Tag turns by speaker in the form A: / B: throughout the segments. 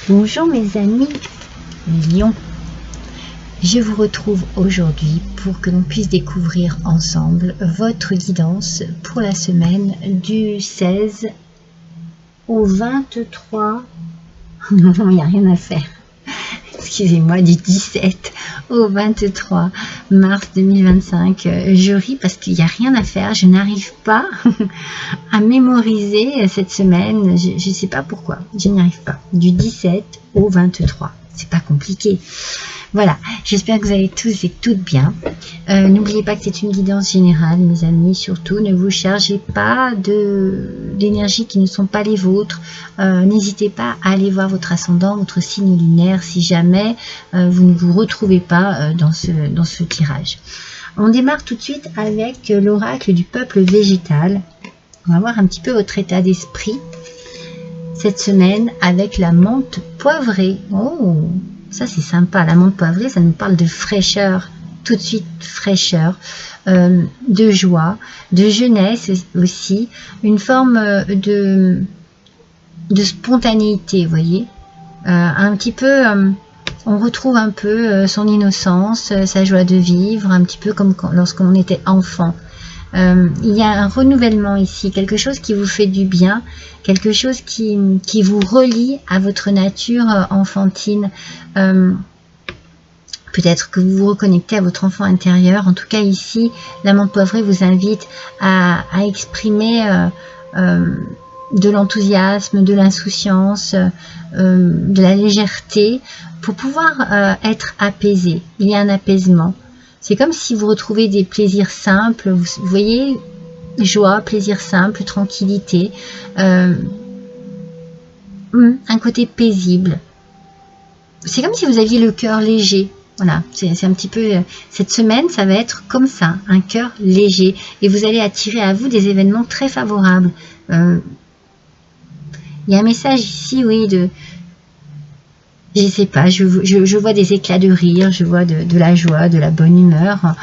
A: Bonjour mes amis les lions, je vous retrouve aujourd'hui pour que l'on puisse découvrir ensemble votre guidance pour la semaine du 16 au 23, non il n'y a rien à faire, excusez-moi, du 17 au 23 mars 2025. Je ris parce qu'il n'y a rien à faire, je n'arrive pas à mémoriser cette semaine, je ne sais pas pourquoi, je n'y arrive pas, du 17 au 23, c'est pas compliqué. Voilà, j'espère que vous allez tous et toutes bien. N'oubliez pas que c'est une guidance générale, mes amis. Surtout, ne vous chargez pas d'énergies qui ne sont pas les vôtres. N'hésitez pas à aller voir votre ascendant, votre signe lunaire, si jamais vous ne vous retrouvez pas dans ce tirage. On démarre tout de suite avec l'oracle du peuple végétal. On va voir un petit peu votre état d'esprit cette semaine avec la menthe poivrée. Oh, ça c'est sympa, la menthe poivrée, ça nous parle de fraîcheur, tout de suite fraîcheur, de joie, de jeunesse aussi, une forme de spontanéité, vous voyez, un petit peu, on retrouve un peu son innocence, sa joie de vivre, un petit peu comme lorsqu'on était enfant. Il y a un renouvellement ici, quelque chose qui vous fait du bien, quelque chose qui vous relie à votre nature enfantine. Peut-être que vous vous reconnectez à votre enfant intérieur. En tout cas ici, la menthe poivrée vous invite à exprimer de l'enthousiasme, de l'insouciance, de la légèreté, pour pouvoir être apaisé. Il y a un apaisement. C'est comme si vous retrouvez des plaisirs simples, vous voyez, joie, plaisir simple, tranquillité, un côté paisible. C'est comme si vous aviez le cœur léger. Voilà, c'est un petit peu, cette semaine, ça va être comme ça, un cœur léger. Et vous allez attirer à vous des événements très favorables. Il y a un message ici, oui, je sais pas, je vois des éclats de rire, je vois de la joie, de la bonne humeur.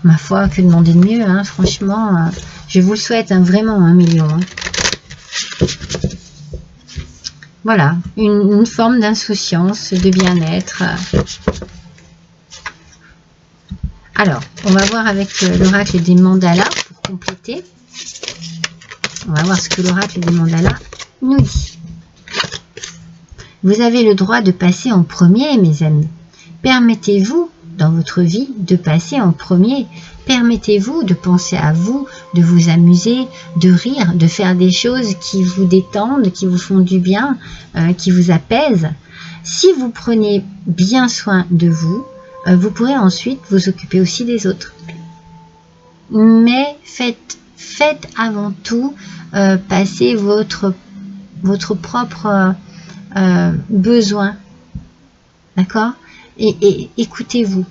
A: Ma foi, que demander de mieux, hein, franchement, je vous le souhaite, hein, vraiment, un million. Hein. Voilà, une forme d'insouciance, de bien-être. Alors, on va voir avec l'oracle des mandalas pour compléter. On va voir ce que l'oracle des mandalas nous dit. Vous avez le droit de passer en premier, mes amis. Permettez-vous, dans votre vie, de passer en premier. Permettez-vous de penser à vous, de vous amuser, de rire, de faire des choses qui vous détendent, qui vous font du bien, qui vous apaisent. Si vous prenez bien soin de vous, vous pourrez ensuite vous occuper aussi des autres. Mais faites avant tout passer votre propre besoin, d'accord, et écoutez-vous,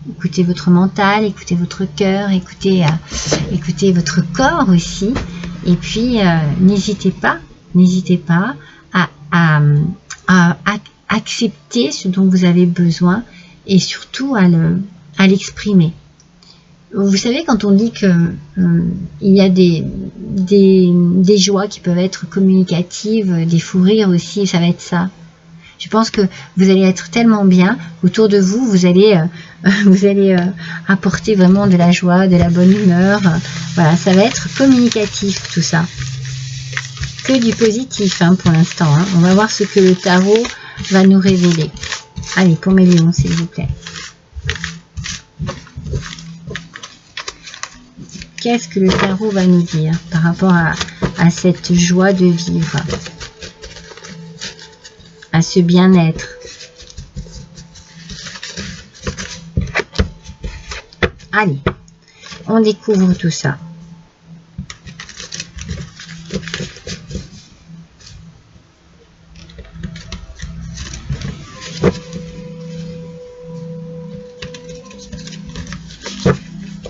A: écoutez votre mental, écoutez votre cœur, écoutez votre corps aussi, et puis n'hésitez pas à accepter ce dont vous avez besoin et surtout à l'exprimer. Vous savez, quand on dit que il y a des joies qui peuvent être communicatives, des fous rires aussi, ça va être ça. Je pense que vous allez être tellement bien autour de vous, vous allez apporter vraiment de la joie, de la bonne humeur. Voilà, ça va être communicatif tout ça. Que du positif hein, pour l'instant. Hein. On va voir ce que le tarot va nous révéler. Allez, pour mes lions, s'il vous plaît. Qu'est-ce que le tarot va nous dire par rapport à cette joie de vivre, à ce bien-être? Allez, on découvre tout ça.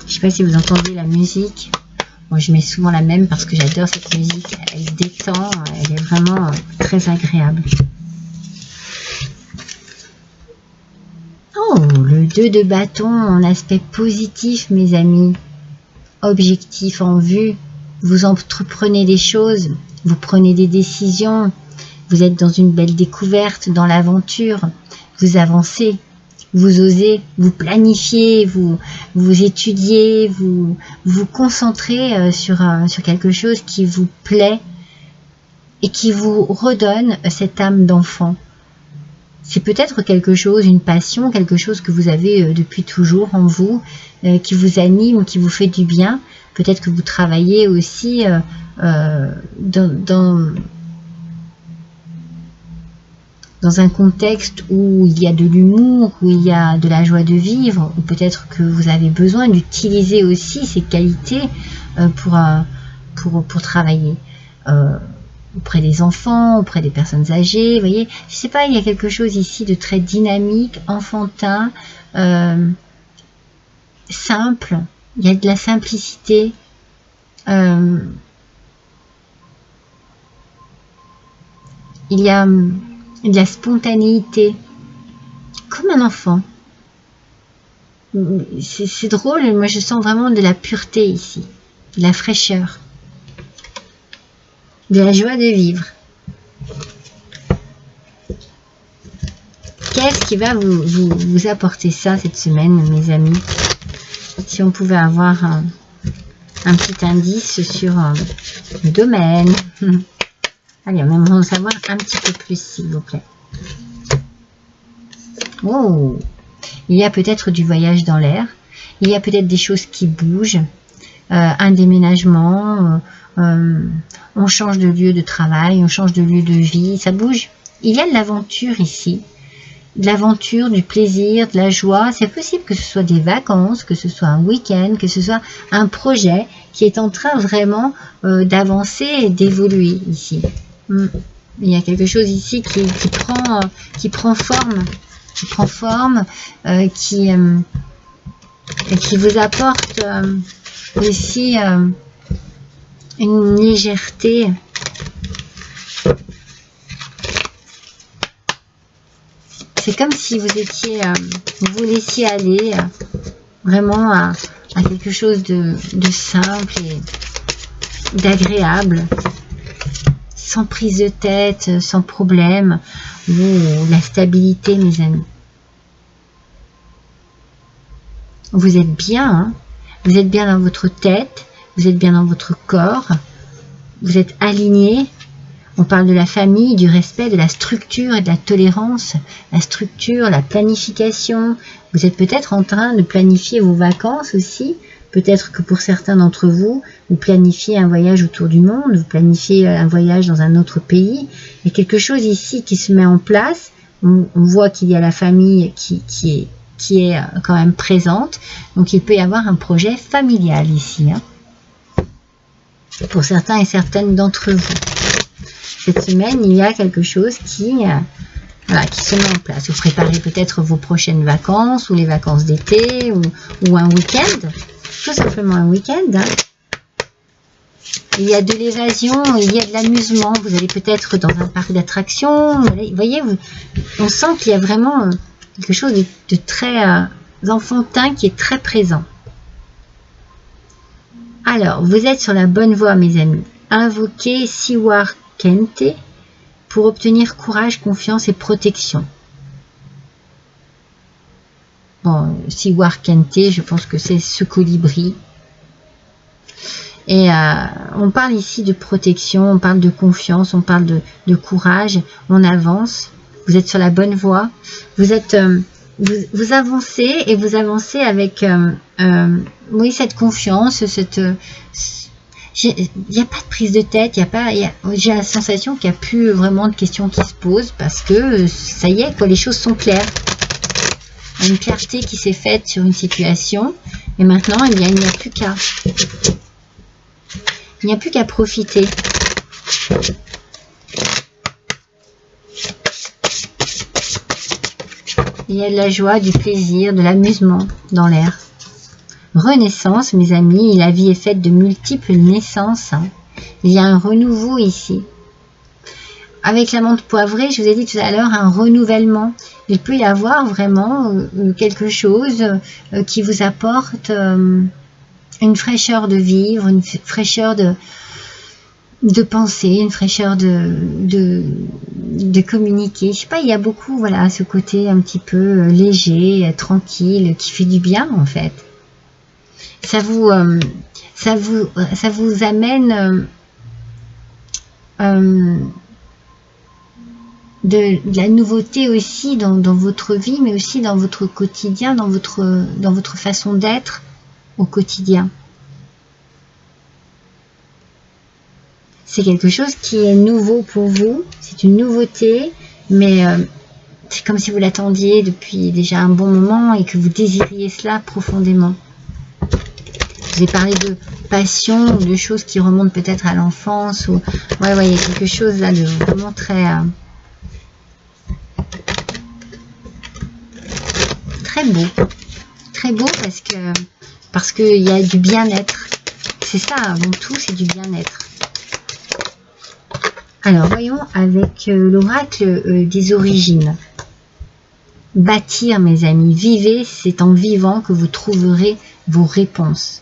A: Je sais pas si vous entendez la musique. Moi, je mets souvent la même parce que j'adore cette musique. Elle détend, elle est vraiment très agréable. Oh, le 2 de bâton en aspect positif, mes amis. Objectif en vue. Vous entreprenez des choses, vous prenez des décisions, Vous êtes dans une belle découverte, dans l'aventure. Vous avancez, vous osez, vous planifiez, vous étudiez, vous concentrez sur quelque chose qui vous plaît et qui vous redonne cette âme d'enfant. C'est peut-être quelque chose, une passion, quelque chose que vous avez depuis toujours en vous, qui vous anime, qui vous fait du bien. Peut-être que vous travaillez aussi dans un contexte où il y a de l'humour, où il y a de la joie de vivre, ou peut-être que vous avez besoin d'utiliser aussi ces qualités pour travailler. Auprès des enfants, auprès des personnes âgées, vous voyez, je sais pas, il y a quelque chose ici de très dynamique, enfantin, simple, il y a de la simplicité, il y a de la spontanéité, comme un enfant. C'est drôle, moi je sens vraiment de la pureté ici, de la fraîcheur, de la joie de vivre. Qu'est-ce qui va vous apporter ça cette semaine, mes amis? Si on pouvait avoir un petit indice sur le domaine. Allez, on aimerait en savoir un petit peu plus, s'il vous plaît. Oh, il y a peut-être du voyage dans l'air. Il y a peut-être des choses qui bougent. Un déménagement. On change de lieu de travail, on change de lieu de vie, ça bouge. Il y a de l'aventure ici, de l'aventure, du plaisir, de la joie. C'est possible que ce soit des vacances, que ce soit un week-end, que ce soit un projet qui est en train vraiment d'avancer et d'évoluer ici. Il y a quelque chose ici qui prend forme, qui vous apporte aussi une légèreté. C'est comme si vous vous laissiez aller vraiment à quelque chose de simple et d'agréable, sans prise de tête, sans problème. La stabilité, mes amis. Vous êtes bien, hein? Vous êtes bien dans votre tête, vous êtes bien dans votre corps, vous êtes aligné. On parle de la famille, du respect, de la structure et de la tolérance. La structure, la planification. Vous êtes peut-être en train de planifier vos vacances aussi. Peut-être que pour certains d'entre vous, vous planifiez un voyage autour du monde, vous planifiez un voyage dans un autre pays. Il y a quelque chose ici qui se met en place. On voit qu'il y a la famille qui est quand même présente. Donc il peut y avoir un projet familial ici, hein, pour certains et certaines d'entre vous. Cette semaine, il y a quelque chose qui se met en place. Vous préparez peut-être vos prochaines vacances, ou les vacances d'été, ou un week-end. Tout simplement un week-end. Hein. Il y a de l'évasion, il y a de l'amusement. Vous allez peut-être dans un parc d'attractions. Vous voyez, on sent qu'il y a vraiment quelque chose de très enfantin qui est très présent. Alors, vous êtes sur la bonne voie, mes amis. Invoquez Siwar Kente pour obtenir courage, confiance et protection. Bon, Siwar Kente, je pense que c'est ce colibri. Et on parle ici de protection, on parle de confiance, on parle de courage, on avance. Vous êtes sur la bonne voie. Vous êtes, vous avancez et vous avancez avec, oui, cette confiance, il n'y a pas de prise de tête, j'ai la sensation qu'il n'y a plus vraiment de questions qui se posent parce que ça y est, quoi, les choses sont claires. Il y a une clarté qui s'est faite sur une situation et maintenant, eh bien, il n'y a plus qu'à. Il n'y a plus qu'à profiter. Il y a de la joie, du plaisir, de l'amusement dans l'air. Renaissance, mes amis, la vie est faite de multiples naissances. Hein. Il y a un renouveau ici. Avec la menthe poivrée, je vous ai dit tout à l'heure, un renouvellement. Il peut y avoir vraiment quelque chose qui vous apporte une fraîcheur de vivre, une fraîcheur de penser, une fraîcheur de de communiquer. Je sais pas, il y a beaucoup, voilà, ce côté un petit peu léger, tranquille, qui fait du bien en fait. Ça vous amène de la nouveauté aussi dans votre vie, mais aussi dans votre quotidien, dans votre façon d'être au quotidien. C'est quelque chose qui est nouveau pour vous, c'est une nouveauté, mais c'est comme si vous l'attendiez depuis déjà un bon moment et que vous désiriez cela profondément. Je vous ai parlé de passion, de choses qui remontent peut-être à l'enfance, ou ouais, il y a quelque chose là de vraiment très beau, parce qu'il y a du bien-être. C'est ça, avant tout, c'est du bien-être. Alors, voyons avec l'oracle des origines. Bâtir, mes amis, vivez, c'est en vivant que vous trouverez vos réponses.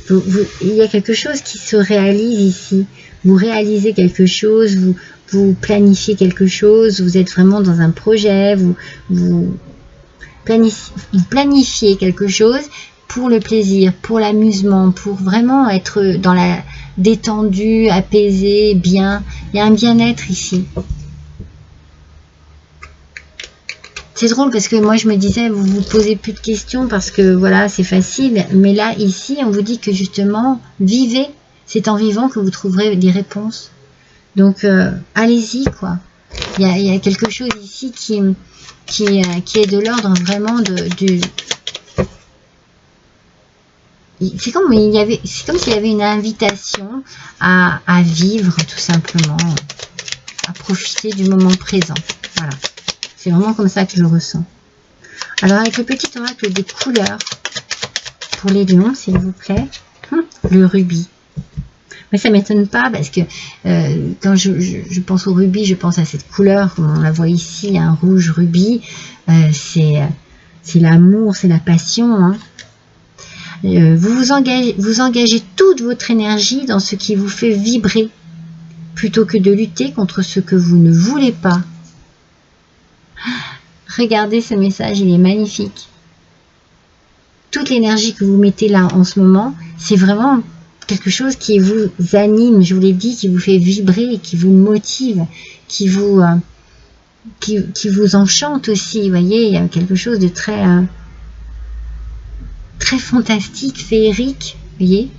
A: Il y a quelque chose qui se réalise ici. Vous réalisez quelque chose, vous planifiez quelque chose, vous êtes vraiment dans un projet, vous planifiez quelque chose pour le plaisir, pour l'amusement, pour vraiment être dans la détendue, apaisée, bien. Il y a un bien-être ici. C'est drôle parce que moi je me disais, vous vous posez plus de questions parce que voilà, c'est facile. Mais là, ici, on vous dit que justement, vivez. C'est en vivant que vous trouverez des réponses. Donc, allez-y, quoi. Il y a quelque chose ici qui est de l'ordre vraiment du... C'est comme s'il y avait une invitation à vivre, tout simplement. À profiter du moment présent. Voilà. C'est vraiment comme ça que je le ressens. Alors, avec le petit oracle des couleurs, pour les lions, s'il vous plaît, le rubis. Mais ça ne m'étonne pas parce que quand je pense au rubis, je pense à cette couleur, comme on la voit ici, un rouge rubis. C'est l'amour, c'est la passion. Hein. Vous engagez toute votre énergie dans ce qui vous fait vibrer, plutôt que de lutter contre ce que vous ne voulez pas. Regardez ce message, il est magnifique. Toute l'énergie que vous mettez là en ce moment, c'est vraiment quelque chose qui vous anime, je vous l'ai dit, qui vous fait vibrer, qui vous motive, qui vous enchante aussi. Vous voyez, il y a quelque chose de très, très fantastique, féerique. Vous voyez,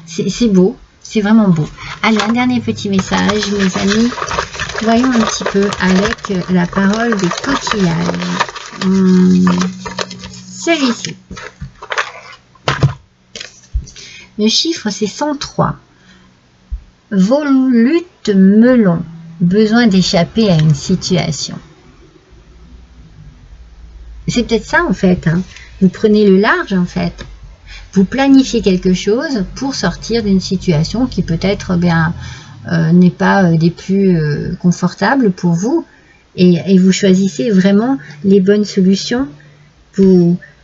A: c'est beau, c'est vraiment beau. Allez, un dernier petit message, mes amis. Voyons un petit peu avec la parole des coquillages. Celui-ci. Le chiffre, c'est 103. Volute melon. Besoin d'échapper à une situation. C'est peut-être ça, en fait. Hein. Vous prenez le large, en fait. Vous planifiez quelque chose pour sortir d'une situation qui peut-être n'est pas des plus confortables pour vous. Et vous choisissez vraiment les bonnes solutions.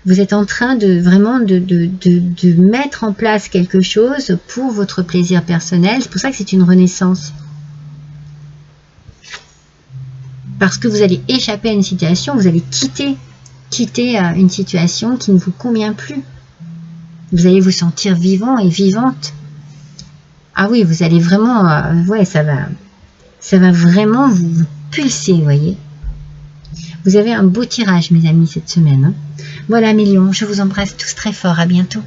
A: Vous êtes en train de vraiment de mettre en place quelque chose pour votre plaisir personnel. C'est pour ça que c'est une renaissance. Parce que vous allez échapper à une situation, vous allez quitter une situation qui ne vous convient plus. Vous allez vous sentir vivant et vivante. Ah oui, vous allez vraiment... ouais, ça va vraiment vous pulser, vous voyez. Vous avez un beau tirage, mes amis, cette semaine. Hein. Voilà, mes lions, je vous embrasse tous très fort. À bientôt.